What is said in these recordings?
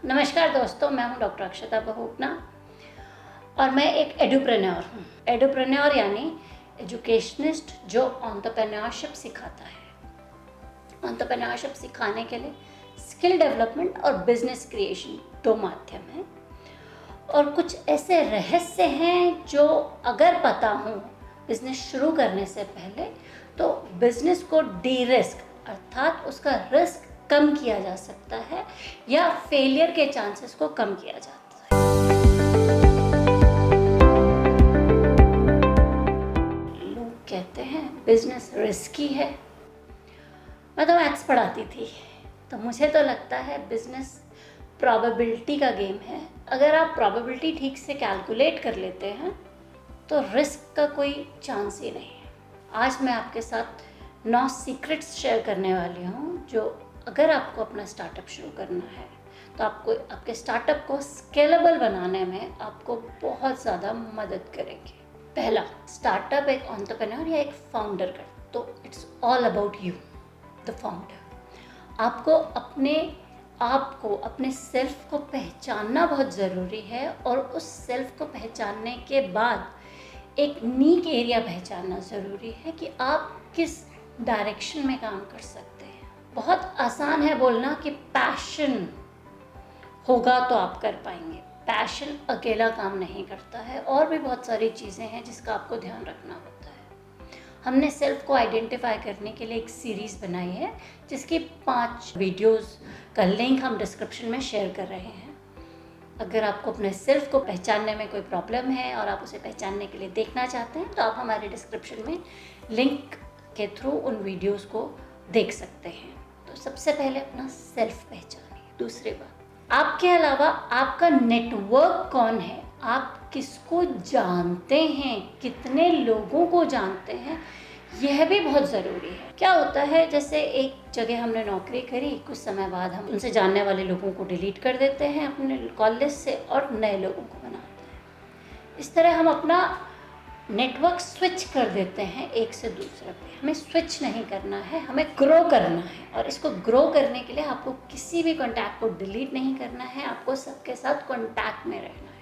नमस्कार दोस्तों, मैं हूं डॉक्टर अक्षता बहुगुणा और मैं एक एडुप्रेन्योर हूं। एडुप्रेन्योर यानी एजुकेशनिस्ट जो एंटरप्रेन्योरशिप सिखाता है। एंटरप्रेन्योरशिप सिखाने के लिए स्किल डेवलपमेंट और बिजनेस क्रिएशन दो माध्यम हैं और कुछ ऐसे रहस्य हैं जो अगर पता हो बिजनेस शुरू करने से पहले तो बिजनेस को डी रिस्क अर्थात उसका रिस्क कम किया जा सकता है या फेलियर के चांसेस को कम किया जाता है। लोग कहते हैं बिजनेस रिस्की है। मैं तो मैथ्स पढ़ाती थी तो मुझे तो लगता है बिजनेस प्रोबेबिलिटी का गेम है। अगर आप प्रोबेबिलिटी ठीक से कैलकुलेट कर लेते हैं तो रिस्क का कोई चांस ही नहीं है। आज मैं आपके साथ 9 सीक्रेट्स शेयर करने वाली हूँ जो अगर आपको अपना स्टार्टअप शुरू करना है तो आपको आपके स्टार्टअप को स्केलेबल बनाने में आपको बहुत ज़्यादा मदद करेंगे। पहला, स्टार्टअप एक एंटरप्रेन्योर या एक फाउंडर का तो it's all about you the founder. आपको अपने सेल्फ को पहचानना बहुत ज़रूरी है और उस सेल्फ को पहचानने के बाद एक नीक एरिया पहचानना ज़रूरी है कि आप किस डायरेक्शन में काम कर सकते हैं। बहुत आसान है बोलना कि पैशन होगा तो आप कर पाएंगे। पैशन अकेला काम नहीं करता है और भी बहुत सारी चीज़ें हैं जिसका आपको ध्यान रखना होता है। हमने सेल्फ को आइडेंटिफाई करने के लिए एक सीरीज़ बनाई है जिसकी 5 वीडियोस का लिंक हम डिस्क्रिप्शन में शेयर कर रहे हैं। अगर आपको अपने सेल्फ को पहचानने में कोई प्रॉब्लम है और आप उसे पहचानने के लिए देखना चाहते हैं तो आप हमारे डिस्क्रिप्शन में लिंक के थ्रू उन वीडियोस को देख सकते हैं। तो सबसे पहले अपना सेल्फ पहचानिए। दूसरी बात, आपके अलावा आपका नेटवर्क कौन है, आप किसको जानते हैं, कितने लोगों को जानते हैं, यह भी बहुत ज़रूरी है। क्या होता है, जैसे एक जगह हमने नौकरी करी, कुछ समय बाद हम उनसे जानने वाले लोगों को डिलीट कर देते हैं अपने कॉल लिस्ट से और नए लोगों को बनाते हैं। इस तरह हम अपना नेटवर्क स्विच कर देते हैं एक से दूसरे पे। हमें स्विच नहीं करना है, हमें ग्रो करना है और इसको ग्रो करने के लिए आपको किसी भी कॉन्टैक्ट को डिलीट नहीं करना है, आपको सबके साथ कॉन्टैक्ट में रहना है।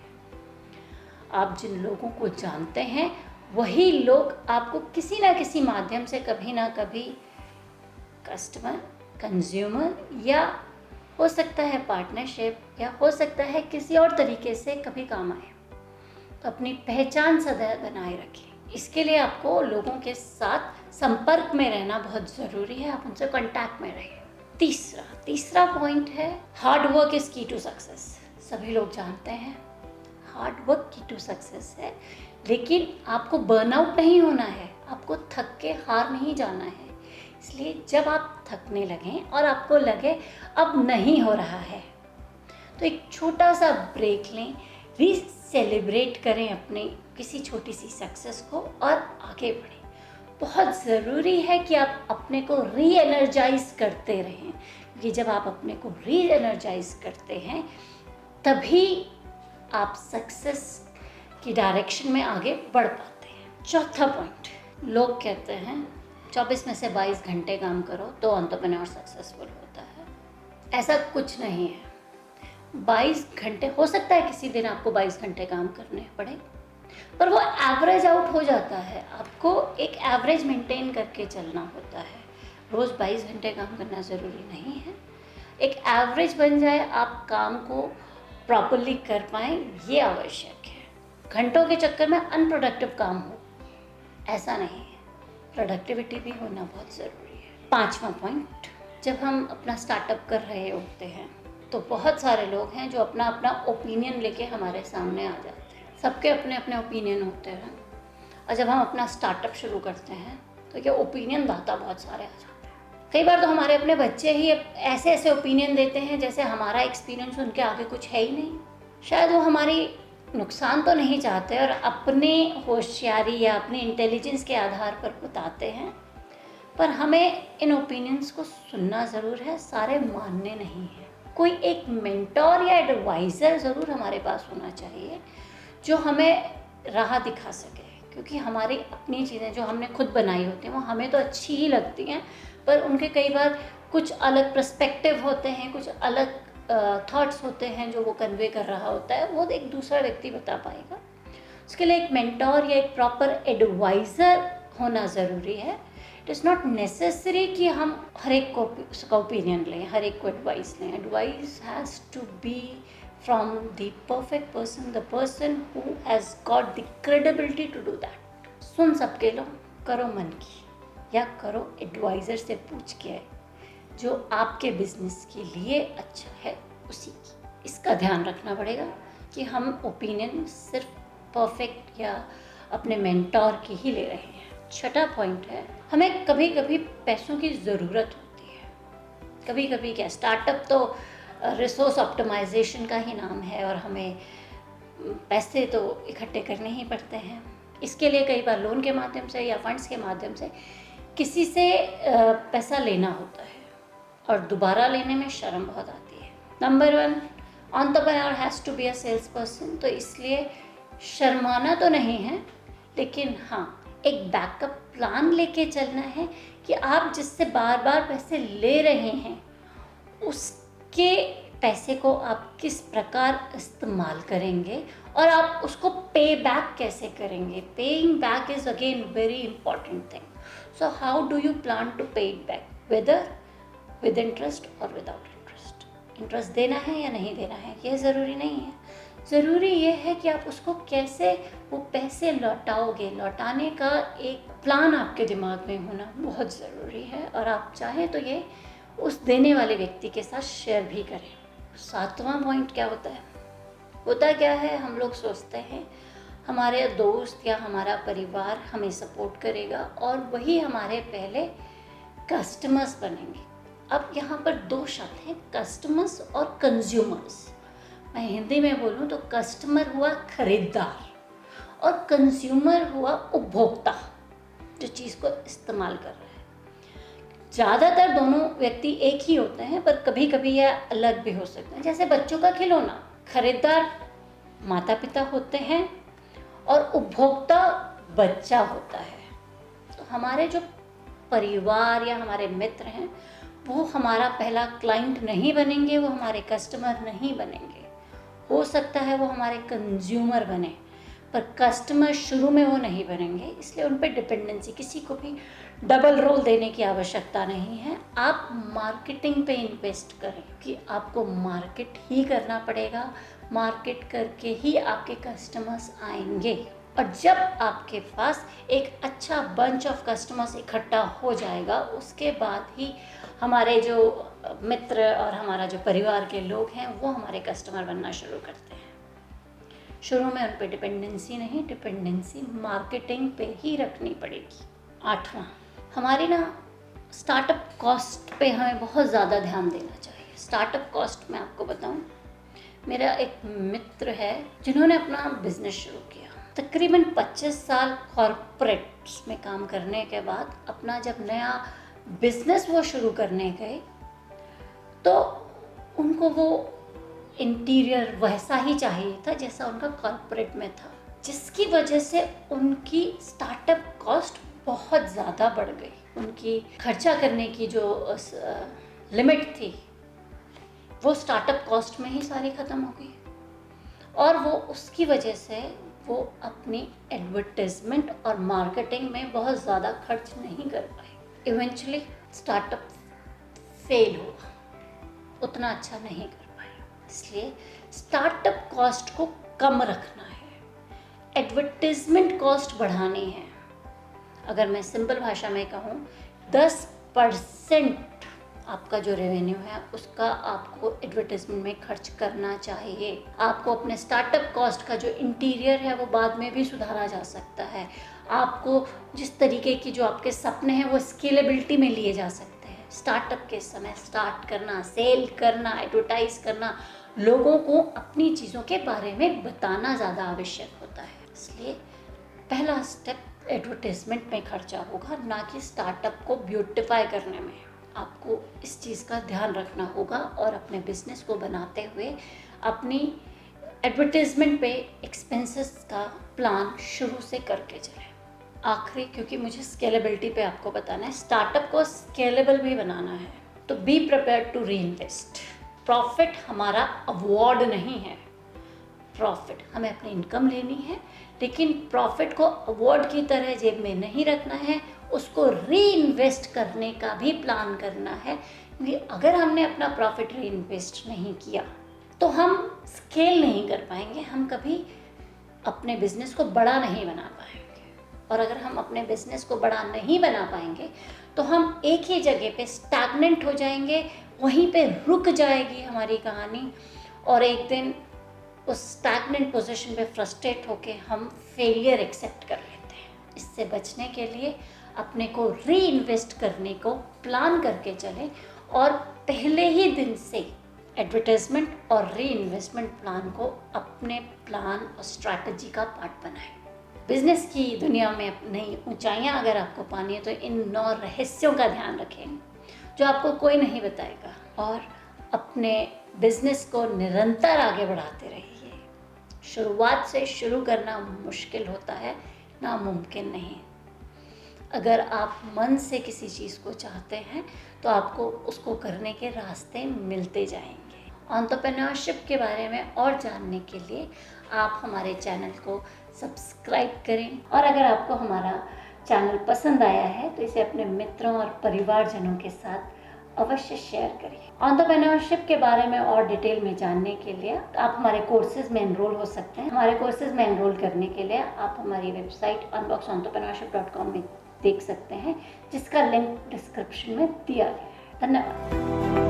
आप जिन लोगों को जानते हैं वही लोग आपको किसी ना किसी माध्यम से कभी ना कभी कस्टमर, कंज्यूमर या हो सकता है पार्टनरशिप या हो सकता है किसी और तरीके से कभी काम आए। तो अपनी पहचान सदैव बनाए रखें। इसके लिए आपको लोगों के साथ संपर्क में रहना बहुत ज़रूरी है, आप उनसे कांटेक्ट में रहिए। तीसरा पॉइंट है हार्ड वर्क इज़ की टू सक्सेस। सभी लोग जानते हैं हार्ड वर्क की टू सक्सेस है, लेकिन आपको बर्नआउट नहीं होना है, आपको थक के हार नहीं जाना है। इसलिए जब आप थकने लगें और आपको लगे अब नहीं हो रहा है तो एक छोटा सा ब्रेक लें, सेलिब्रेट करें अपने किसी छोटी सी सक्सेस को और आगे बढ़ें। बहुत ज़रूरी है कि आप अपने को री एनर्जाइज करते रहें, क्योंकि जब आप अपने को री एनर्जाइज करते हैं तभी आप सक्सेस की डायरेक्शन में आगे बढ़ पाते हैं। चौथा पॉइंट, लोग कहते हैं 24 में से 22 घंटे काम करो तो एंटरप्रेन्योर सक्सेसफुल होता है। ऐसा कुछ नहीं है। 22 घंटे हो सकता है किसी दिन आपको 22 घंटे काम करने पड़े, पर वो एवरेज आउट हो जाता है। आपको एक एवरेज मेंटेन करके चलना होता है। रोज़ 22 घंटे काम करना ज़रूरी नहीं है। एक एवरेज बन जाए, आप काम को प्रॉपरली कर पाएँ, ये आवश्यक है। घंटों के चक्कर में अनप्रोडक्टिव काम हो, ऐसा नहीं है। प्रोडक्टिविटी भी होना बहुत ज़रूरी है। 5वां पॉइंट, जब हम अपना स्टार्टअप कर रहे होते हैं तो बहुत सारे लोग हैं जो अपना अपना ओपिनियन लेके हमारे सामने आ जाते हैं। सबके अपने अपने ओपिनियन होते हैं और जब हम अपना स्टार्टअप शुरू करते हैं तो ये ओपिनियन दाता बहुत सारे आ जाते हैं। कई बार तो हमारे अपने बच्चे ही ऐसे ऐसे ओपिनियन देते हैं जैसे हमारा एक्सपीरियंस उनके आगे कुछ है ही नहीं। शायद वो हमारी नुकसान तो नहीं चाहते और अपने होशियारी या अपने इंटेलिजेंस के आधार पर बताते हैं, पर हमें इन ओपिनियंस को सुनना ज़रूर है, सारे मानने नहीं हैं। कोई एक मेंटोर या एडवाइज़र ज़रूर हमारे पास होना चाहिए जो हमें राह दिखा सके, क्योंकि हमारी अपनी चीज़ें जो हमने खुद बनाई होती हैं वो हमें तो अच्छी ही लगती हैं, पर उनके कई बार कुछ अलग पर्सपेक्टिव होते हैं, कुछ अलग थॉट्स होते हैं जो वो कन्वे कर रहा होता है, वो एक दूसरा व्यक्ति बता पाएगा। उसके लिए एक मेंटोर या एक प्रॉपर एडवाइज़र होना ज़रूरी है। इट इज़ नॉट नेसेसरी कि हम हर एक को उसका ओपिनियन लें, हर एक को एडवाइस लें। Advice has to be from the perfect person, the person who has got the credibility to do that. सुन सबके लो, करो मन की या करो एडवाइज़र से पूछ के जो आपके बिजनेस के लिए अच्छा है उसी की। इसका ध्यान रखना पड़ेगा कि हम ओपिनियन सिर्फ परफेक्ट या अपने मेंटोर की ही ले रहे हैं। छठा पॉइंट है, हमें कभी कभी पैसों की ज़रूरत होती है। कभी कभी क्या, स्टार्टअप तो रिसोर्स ऑप्टिमाइजेशन का ही नाम है और हमें पैसे तो इकट्ठे करने ही पड़ते हैं। इसके लिए कई बार लोन के माध्यम से या फंड्स के माध्यम से किसी से पैसा लेना होता है और दोबारा लेने में शर्म बहुत आती है। Number 1, entrepreneur has to be a sales person. तो इसलिए शर्माना तो नहीं है, लेकिन हाँ, एक बैकअप प्लान लेके चलना है कि आप जिससे बार बार पैसे ले रहे हैं उसके पैसे को आप किस प्रकार इस्तेमाल करेंगे और आप उसको पे बैक कैसे करेंगे। Paying back is again very important thing. So how do you plan to pay it back, whether with interest और विदाउट इंटरेस्ट। इंटरेस्ट देना है या नहीं देना है ये ज़रूरी नहीं है, ज़रूरी ये है कि आप उसको कैसे वो पैसे लौटाओगे। लौटाने का एक प्लान आपके दिमाग में होना बहुत ज़रूरी है और आप चाहें तो ये उस देने वाले व्यक्ति के साथ शेयर भी करें। 7वां पॉइंट क्या होता है, होता क्या है, हम लोग सोचते हैं हमारे दोस्त या हमारा परिवार हमें सपोर्ट करेगा और वही हमारे पहले कस्टमर्स बनेंगे। अब यहाँ पर 2 शब्द हैं, कस्टमर्स और कंज्यूमर्स। मैं हिंदी में बोलूँ तो कस्टमर हुआ खरीदार और कंज्यूमर हुआ उपभोक्ता जो चीज़ को इस्तेमाल कर रहा है। ज़्यादातर दोनों व्यक्ति एक ही होते हैं, पर कभी कभी यह अलग भी हो सकते हैं। जैसे बच्चों का खिलौना, खरीदार माता पिता होते हैं और उपभोक्ता बच्चा होता है। तो हमारे जो परिवार या हमारे मित्र हैं वो हमारा पहला क्लाइंट नहीं बनेंगे, वो हमारे कस्टमर नहीं बनेंगे। हो सकता है वो हमारे कंज्यूमर बने, पर कस्टमर शुरू में वो नहीं बनेंगे। इसलिए उन पर डिपेंडेंसी, किसी को भी डबल रोल देने की आवश्यकता नहीं है। आप मार्केटिंग पे इन्वेस्ट करें कि आपको मार्केट ही करना पड़ेगा, मार्केट करके ही आपके कस्टमर्स आएंगे। और जब आपके पास एक अच्छा बंच ऑफ कस्टमर्स इकट्ठा हो जाएगा, उसके बाद ही हमारे जो मित्र और हमारा जो परिवार के लोग हैं वो हमारे कस्टमर बनना शुरू करते हैं। शुरू में उन पर डिपेंडेंसी नहीं, डिपेंडेंसी मार्केटिंग पे ही रखनी पड़ेगी। 8वां, हमारी ना स्टार्टअप कॉस्ट पे हमें बहुत ज़्यादा ध्यान देना चाहिए। स्टार्टअप कॉस्ट मैं आपको बताऊं, मेरा एक मित्र है जिन्होंने अपना बिजनेस शुरू किया। तकरीबन 25 साल कॉरपोरेट्स में काम करने के बाद अपना जब नया बिजनेस वो शुरू करने गए तो उनको वो इंटीरियर वैसा ही चाहिए था जैसा उनका कॉर्पोरेट में था, जिसकी वजह से उनकी स्टार्टअप कॉस्ट बहुत ज़्यादा बढ़ गई। उनकी खर्चा करने की जो लिमिट थी वो स्टार्टअप कॉस्ट में ही सारी ख़त्म हो गई और वो उसकी वजह से वो अपनी एडवर्टाइजमेंट और मार्केटिंग में बहुत ज़्यादा खर्च नहीं कर पाए। इवेंचुअली स्टार्टअप फेल हुआ, उतना अच्छा नहीं कर पाया। इसलिए स्टार्टअप कॉस्ट को कम रखना है, एडवर्टाइजमेंट कॉस्ट बढ़ानी है। अगर मैं सिंपल भाषा में कहूँ, 10% आपका जो रेवेन्यू है उसका आपको एडवर्टाइजमेंट में खर्च करना चाहिए। आपको अपने स्टार्टअप कॉस्ट का जो इंटीरियर है वो बाद में भी सुधारा जा सकता है। आपको जिस तरीके की जो आपके सपने हैं वो स्केलेबिलिटी में लिए जा सकते हैं। स्टार्टअप के समय स्टार्ट करना, सेल करना, एडवर्टाइज करना, लोगों को अपनी चीज़ों के बारे में बताना ज़्यादा आवश्यक होता है। इसलिए पहला स्टेप एडवर्टाइजमेंट में खर्चा होगा, ना कि स्टार्टअप को ब्यूटिफाई करने में। आपको इस चीज़ का ध्यान रखना होगा और अपने बिजनेस को बनाते हुए अपनी एडवर्टाइजमेंट पे एक्सपेंसेस का प्लान शुरू से करके चलें। आखिरी, क्योंकि मुझे स्केलेबिलिटी पे आपको बताना है, स्टार्टअप को स्केलेबल भी बनाना है, तो be prepared to reinvest. Profit हमारा अवॉर्ड नहीं है। प्रॉफिट हमें अपनी इनकम लेनी है, लेकिन प्रॉफिट को अवॉर्ड की तरह जेब में नहीं रखना है, उसको री इन्वेस्ट करने का भी प्लान करना है। क्योंकि अगर हमने अपना प्रॉफिट री इन्वेस्ट नहीं किया तो हम स्केल नहीं कर पाएंगे, हम कभी अपने बिजनेस को बड़ा नहीं बना पाएंगे। और अगर हम अपने बिजनेस को बड़ा नहीं बना पाएंगे तो हम एक ही जगह पे स्टैग्नेंट हो जाएंगे, वहीं पे रुक जाएगी हमारी कहानी, और एक दिन उस स्टैग्नेंट पोजीशन पे फ्रस्ट्रेट होके हम फेलियर एक्सेप्ट कर लेते हैं। इससे बचने के लिए अपने को री इन्वेस्ट करने को प्लान करके चलें, और पहले ही दिन से एडवर्टाइजमेंट और री इन्वेस्टमेंट प्लान को अपने प्लान और स्ट्रैटेजी का पार्ट बनाएं। बिजनेस की दुनिया में नई ऊंचाइयां अगर आपको पानी है तो इन 9 रहस्यों का ध्यान रखें जो आपको कोई नहीं बताएगा, और अपने बिजनेस को निरंतर आगे बढ़ाते रहिए। शुरुआत से शुरू करना मुश्किल होता है, नामुमकिन नहीं। अगर आप मन से किसी चीज़ को चाहते हैं तो आपको उसको करने के रास्ते मिलते जाएंगे। एंटरप्रेन्योरशिप के बारे में और जानने के लिए आप हमारे चैनल को सब्सक्राइब करें, और अगर आपको हमारा चैनल पसंद आया है तो इसे अपने मित्रों और परिवारजनों के साथ अवश्य शेयर करें। एंटरप्रेन्योरशिप के बारे में और डिटेल में जानने के लिए आप हमारे कोर्सेज में एनरोल हो सकते हैं। हमारे कोर्सेज में एनरोल करने के लिए आप हमारी वेबसाइट unboxentreprenneurship.com में देख सकते हैं, जिसका लिंक डिस्क्रिप्शन में दिया गया है। धन्यवाद।